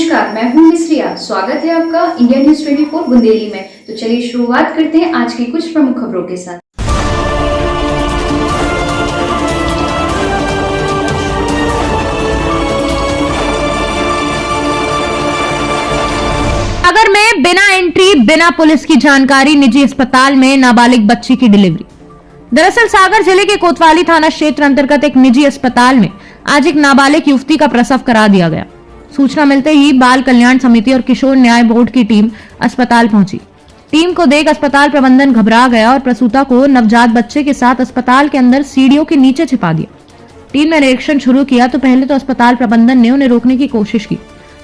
नमस्कार, मैं हूं मिस्रिया। स्वागत है आपका इंडिया न्यूज 24 बुंदेली में। तो चलिए शुरुआत करते हैं आज की कुछ प्रमुख खबरों के साथ। सागर में बिना एंट्री, बिना पुलिस की जानकारी निजी अस्पताल में नाबालिग बच्ची की डिलीवरी। दरअसल सागर जिले के कोतवाली थाना क्षेत्र अंतर्गत एक निजी अस्पताल में आज एक नाबालिग युवती का प्रसव करा दिया गया। सूचना मिलते ही बाल कल्याण समिति और किशोर न्याय बोर्ड की टीम अस्पताल पहुंची। टीम को देख अस्पताल प्रबंधन घबरा गया और प्रसूता को नवजात बच्चे के साथ अस्पताल के अंदर सीढ़ियों के नीचे छिपा दिया। टीम ने निरीक्षण शुरू किया तो पहले तो अस्पताल प्रबंधन ने उन्हें रोकने की कोशिश की,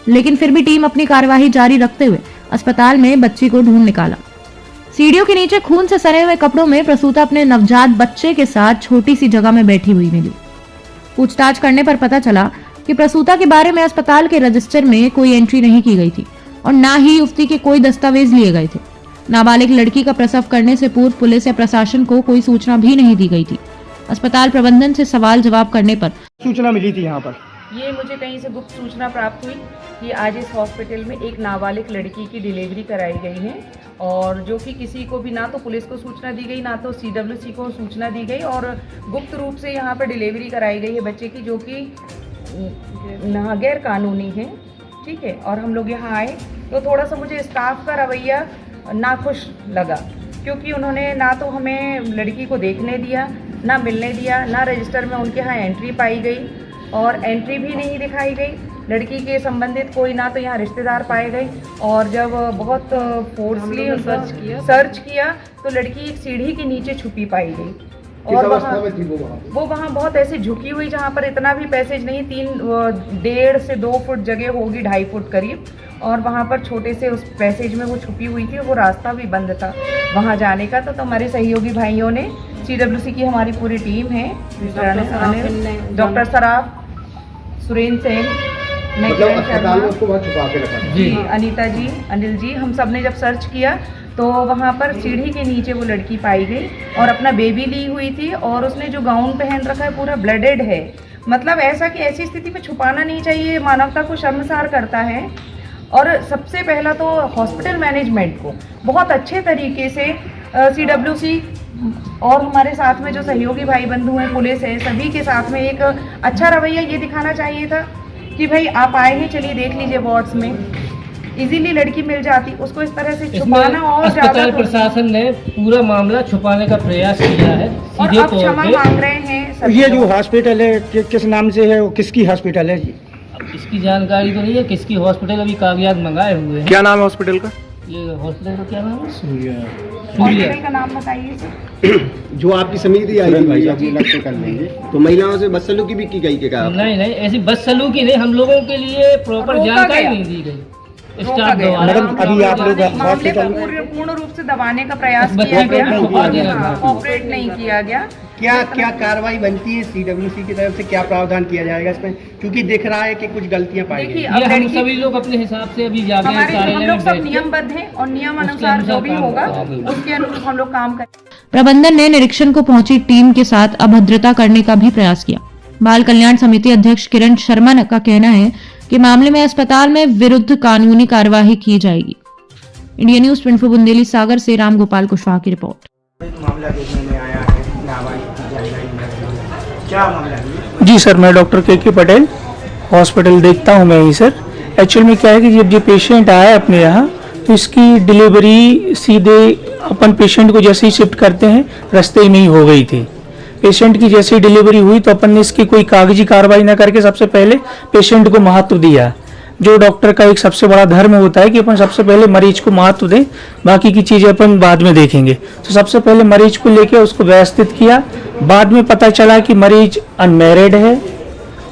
लेकिन फिर भी टीम अपनी कार्यवाही जारी रखते हुए अस्पताल में बच्ची को ढूंढ निकाला। सीढ़ियों के नीचे खून से सने हुए कपड़ों में प्रसूता अपने नवजात बच्चे के साथ छोटी सी जगह में बैठी हुई मिली। पूछताछ करने पर पता चला कि प्रसूता के बारे में अस्पताल के रजिस्टर में कोई एंट्री नहीं की गई थी और न ही युवती के कोई दस्तावेज लिए गए थे। नाबालिग लड़की का प्रसव करने से पूर्व पुलिस या प्रशासन को कोई सूचना भी नहीं दी गई थी। अस्पताल प्रबंधन से सवाल जवाब करने पर सूचना मिली थी यहाँ पर ये मुझे कहीं से गुप्त सूचना प्राप्त हुई कि आज इस हॉस्पिटल में एक नाबालिग लड़की की डिलीवरी कराई गई है और जो कि किसी को भी ना तो पुलिस को सूचना दी गई, ना तो CWC को सूचना दी गई और गुप्त रूप से यहाँ पर डिलीवरी कराई गई है बच्चे की, जो कि गैर कानूनी है। ठीक है, और हम लोग यहाँ आए तो थोड़ा सा मुझे स्टाफ का रवैया नाखुश लगा, क्योंकि उन्होंने ना तो हमें लड़की को देखने दिया, ना मिलने दिया, ना रजिस्टर में उनके यहाँ एंट्री पाई गई और एंट्री भी नहीं दिखाई गई। लड़की के संबंधित कोई ना तो यहाँ रिश्तेदार पाए गए और जब बहुत फोर्सली सर्च किया तो लड़की एक सीढ़ी के नीचे छुपी पाई गई और वो वहाँ बहुत ऐसे झुकी हुई, जहाँ पर इतना भी पैसेज नहीं, 1.5 से 2 फुट जगह होगी, 2.5 फुट करीब, और वहाँ पर छोटे से उस पैसेज में वो छुपी हुई थी। वो रास्ता भी बंद था वहाँ जाने का। तो हमारे सहयोगी भाइयों ने, CWC की हमारी पूरी टीम है, डॉक्टर सराफ, सुरेंद्र सेन, जी, अनीता जी, अनिल जी, हम सब ने जब सर्च किया तो वहाँ पर सीढ़ी के नीचे वो लड़की पाई गई और अपना बेबी ली हुई थी और उसने जो गाउन पहन रखा है पूरा ब्लडेड है। मतलब ऐसा कि ऐसी स्थिति में छुपाना नहीं चाहिए, मानवता को शर्मसार करता है। और सबसे पहला तो हॉस्पिटल मैनेजमेंट को बहुत अच्छे तरीके से CWC और हमारे साथ में जो सहयोगी भाई बंधु हैं, पुलिस है, सभी के साथ में एक अच्छा रवैया ये दिखाना चाहिए था कि भाई आप आए हैं, चलिए देख लीजिए वार्ड्स में, इजीली लड़की मिल जाती। उसको इस तरह से छुपाना और अस्पताल प्रशासन ने पूरा मामला छुपाने का प्रयास किया है और अब क्षमा मांग रहे हैं। ये जो हॉस्पिटल है किस नाम से है, किसकी हॉस्पिटल है? इसकी जानकारी तो नहीं है किसकी हॉस्पिटल, अभी कागजात मंगाए हुए हैं। क्या नाम है हॉस्पिटल का? ये हॉस्पिटल का क्या नाम है? हॉस्पिटल का नाम बताइए। जो आपकी समिति आई थी भाई साहब, लक्ष्य कर लेंगे तो महिलाओं से बदसलूकी भी की गई क्या? नहीं, ऐसी बदसलूकी नहीं, हम लोगों के लिए प्रॉपर जानकारी नहीं दी गई। अभी आप लोग मामले को पूर्ण रूप से दबाने का प्रयास किया गया, कोऑपरेट नहीं किया गया। क्या कार्रवाई बनती है CWC की तरफ से, क्या प्रावधान किया जाएगा इसमें, क्योंकि दिख रहा है कि कुछ गलतियां पाई गई। हम सभी लोग अपने हिसाब से अभी जाके हम लोग सब नियमबद्ध हैं और नियम अनुसार जो भी होगा उसके अनुरूप हम लोग काम करें। प्रबंधन ने निरीक्षण को पहुंची टीम के साथ अभद्रता करने का भी प्रयास किया। बाल कल्याण समिति अध्यक्ष किरण शर्मा का कहना है कि मामले में अस्पताल में विरुद्ध कानूनी कार्यवाही की जाएगी। इंडिया न्यूज 24 बुंदेली सागर से राम गोपाल कुशवाहा की रिपोर्ट। मामला देखने में आया है, क्या मामला है? जी सर, मैं डॉक्टर के पटेल, हॉस्पिटल देखता हूँ मैं ही सर। एक्चुअल में क्या है कि जब ये पेशेंट आया अपने यहाँ तो इसकी डिलीवरी सीधे अपन पेशेंट को जैसे ही शिफ्ट करते हैं रास्ते में ही हो गई थी। पेशेंट की जैसे डिलीवरी हुई तो अपन ने इसकी कोई कागजी कार्रवाई न करके सबसे पहले पेशेंट को महत्व दिया। जो डॉक्टर का एक सबसे बड़ा धर्म होता है कि अपन सबसे पहले मरीज को महत्व दें, बाकी की चीजें अपन बाद में देखेंगे। तो सबसे पहले मरीज को लेके उसको व्यवस्थित किया। बाद में पता चला कि मरीज अनमैरिड है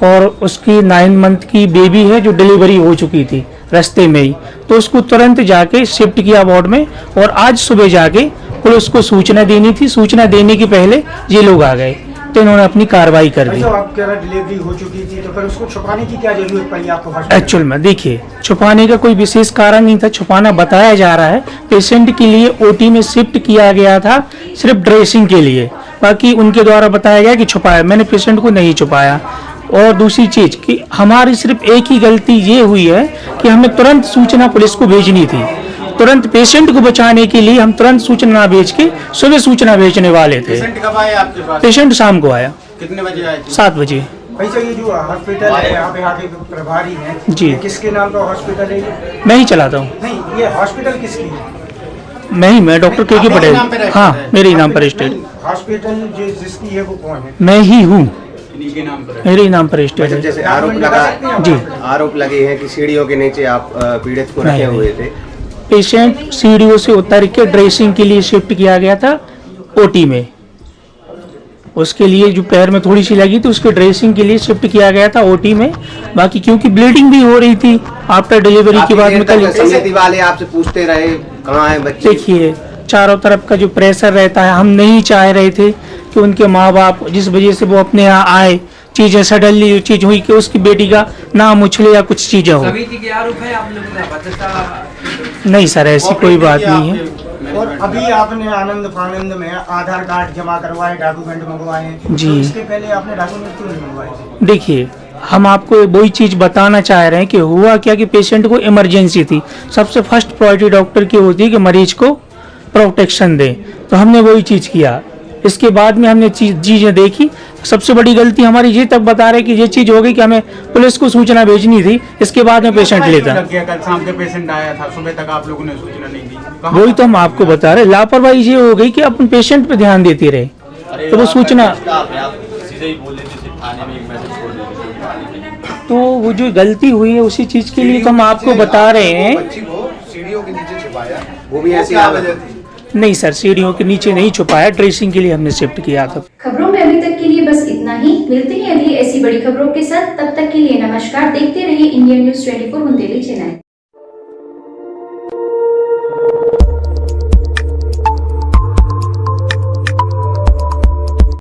और उसकी 9 मंथ की बेबी है जो डिलीवरी हो चुकी थी रास्ते में ही। तो उसको तुरंत जाके शिफ्ट किया वार्ड में और आज सुबह जाके पुलिस को सूचना देनी थी। सूचना देने के पहले ये लोग आ गए तो इन्होंने अपनी कार्रवाई कर दी। आप कह रहे डिलीवरी हो चुकी थी तो फिर उसको छुपाने की क्या जरूरत पड़ी आपको? एक्चुअल में देखिए, छुपाने का कोई विशेष कारण नहीं था। छुपाना बताया जा रहा है पेशेंट के लिए OT में शिफ्ट किया गया था सिर्फ ड्रेसिंग के लिए, बाकी उनके द्वारा बताया गया कि छुपाया। मैंने पेशेंट को नहीं छुपाया। और दूसरी चीज कि हमारी सिर्फ एक ही गलती ये हुई है कि हमें तुरंत सूचना पुलिस को भेजनी थी। तुरंत पेशेंट को बचाने के लिए हम तुरंत सूचना भेज के सुबह सूचना भेजने वाले थे। पेशेंट कब आए आपके पास? पेशेंट शाम को आया कितने बजे आए थे? 7 बजे। भाई साहब, ये जो हॉस्पिटल है यहाँ पे आके प्रभारी हैं, जी। ये किसके नाम का हॉस्पिटल है ये? मैं ही चलाता हूँ। नहीं, ये हॉस्पिटल किसकी है? मैं डॉक्टर के आपके पटेल। नाम पे रजिस्टर्ड हाँ, है? मेरे ही नाम पर रजिस्टर्ड। हॉस्पिटल जो जिसकी है वो कौन है? मैं ही हूँ, इन्हीं के नाम पर है। मेरे ही नाम पर रजिस्टर्ड मतलब है। जैसे आरोप लगा, जी। आरोप लगे हैं कि सीढ़ियों के नीचे आप पीड़ित को रखे नहीं, हुए थे। पेशेंट सीढ़ियों से उतर के ड्रेसिंग के लिए शिफ्ट किया गया था ओटी में। उसके लिए जो पैर में थोड़ी सी लगी थी उसके ड्रेसिंग के लिए शिफ्ट किया गया था ओटी में। बाकी क्योंकि ब्लीडिंग भी हो रही थी आफ्टर डिलीवरी के बाद में समिति वाले आपसे पूछते रहे कहाँ है बच्चे? देखिए, चारों तरफ का जो प्रेशर रहता है, हम नहीं चाह रहे थे कि उनके माँ बाप जिस वजह से वो अपने यहाँ आए, चीजें सडनली जो चीज हुई कि उसकी बेटी का नाम उछले या कुछ चीजें हो। नहीं सर, ऐसी कोई बात नहीं है। और अभी आपने आनंद फानंद में आधार कार्ड जमा करवाए, डॉक्यूमेंट मंगवाए हैं, जी। तो इसके पहले आपने डॉक्यूमेंट क्यों नहीं मंगवाए? देखिए, हम आपको वही चीज बताना चाह रहे हैं कि हुआ क्या कि पेशेंट को इमरजेंसी थी। सबसे फर्स्ट प्रायोरिटी डॉक्टर की होती है कि मरीज को प्रोटेक्शन दें, तो हमने वही चीज किया। इसके बाद में हमने चीजें देखी। सबसे बड़ी गलती हमारी ये तक बता रहे कि ये चीज हो गई कि हमें पुलिस को सूचना भेजनी थी, इसके बाद में पेशेंट लेता। कल शाम के पेशेंट आया था, सुबह तक आप लोगों ने सूचना नहीं दी। वही तो हम आपको बता रहे, लापरवाही ये हो गई कि अपन पेशेंट पे ध्यान देते रहे, तो वो सूचना तो वो जो गलती हुई है उसी चीज के लिए तो हम आपको बता रहे हैं। सीढ़ियों के नीचे छुपाया, वो भी ऐसी हालत थी। नहीं सर, सीढ़ियों के नीचे नहीं छुपाया, ड्रेसिंग के लिए हमने शिफ्ट किया था। खबरों में अभी तक के लिए बस इतना ही। मिलते हैं अगली ऐसी बड़ी खबरों के साथ। तब तक के लिए नमस्कार। देखते रहिए इंडियन न्यूज 24 बुंदेली चैनल।